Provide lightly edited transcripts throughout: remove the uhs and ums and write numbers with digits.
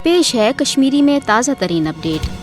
पेश है कश्मीरी में ताज़ा तरीन अपडेट।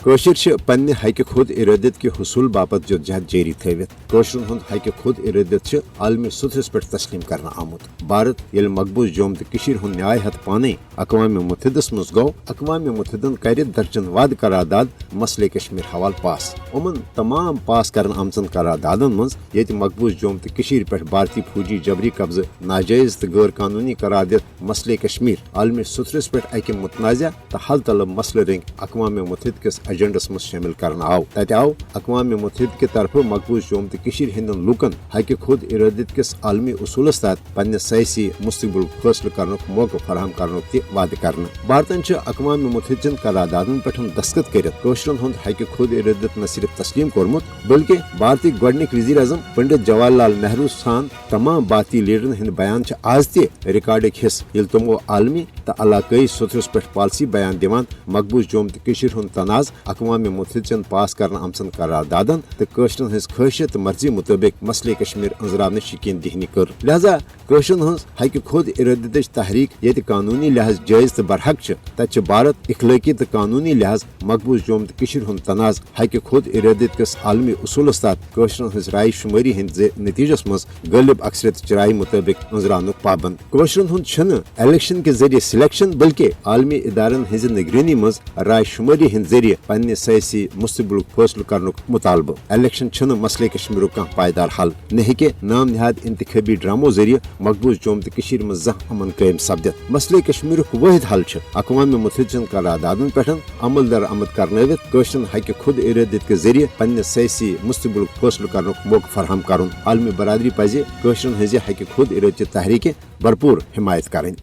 कशर पन्ने हक खुद इरादत के हसूल बापत जदजहद जारी थवित कशरन हुंद हक खुद इरादत आलमी सुथरस पे तस्लीम करना आमुत। भारत ये मकबूज जम्मू तो कशमीर हुंद न्याय हथ पाने अक़वाम मुत्तहिदस मज गो अक़वाम मुत्तहिदन कर दर्जन वाद करारदाद मसले कश्मीर हवाल पास। उमन तमाम पास कर आमचन करारदादन मज ये मकबूज जम्मू तो कशमीर पे भारतीय फौजी जबरी कब्ज नाजायज तो गैर कानूनी करार दित मसले कश्मीर आलमी सुथरस पे अक मुतनाज़ा तो हल तलब मसले रंग अक़वाम मुत्तहिद किस एजेंडस में शामिल करना आव। तत आव अक़वाम मुत्तहिद के तरफ मकबूज जम्मू तो कशमीर हिंदन लुकन हक खुद इरादत किस आलमी उसूलस तहत पन्ने सयासी मुस्तकबिल फैसले करनुक मौका फराहम करनुक ति वाद करना। भारतन अक़वाम मुत्तहिदन करारदादन पे दस्तखत कर कशरन हुंद हक खुद इरादत न सिर्फ तस्लीम कोरमुत बल्कि भारतीय गोडनिक वज़ीर आज़म पंडित जवाहरलाल नेहरू सान तमाम भारतीय लीडरन हिंद बयान आज ते रिकॉर्डिक हिस्स ये तमो आलमी तो इलाकई सुथरस पे पॉलिसी बयान दिवान मकबूज जम्मू तो कशमीर हुंद तनाज़ अक़वाम मुत्तहिदन पास करना आमचन करारदादन तो कशरन हज ख्वाहिश तो मर्जी मुताबिक मसले कश्मीर अंजरावन यकीन दहनी कर। लिहाजा कशरन हज हक खुद इरादत तहरीक ये कानूनी लिहाज जायज तो बरहक तत भारत इखलाकी तो कानूनी लिहाज मकबूज जम्मू तो कशमीर हुंद तनाज़ हक खुद इरादत किस आलमी उसूलस तहत कशरन हज राय शुमारी हंद नतीजस मज गालिब अक्सरियत राय मुताबिक अंजरानुक पाबंद। कशरन हुंद छन इलेक्शन के जरिए सिलेक्शन बल्कि आलमी इदारन हज निगरानी मज राय शुमारी हंद जरिए पन्ने सयासी मुस्तकबिल फैसले करनुक मुतालबा। इलेक्शन छन मसले कश्मीर का पायदार हल न हेके नाम निहाद इंतखाबी ड्रामो जरिए मकबूज जम्मू तो कशमीर में जह अमन कायम सपदित। मसले कश्मीर वाहिद हल अक़वाम मुत्तहिदन करारदादन पे अमल दर आमद करनवित कशरन हक खुद इरादत के जरिए पन्ने सयासी मुस्तकबिल फैसले करनुक मौका फराहम करुन। आलमी बरादरी पजे कशरन हज हक खुद इरादत तहरीक भरपूर हिमायत करें।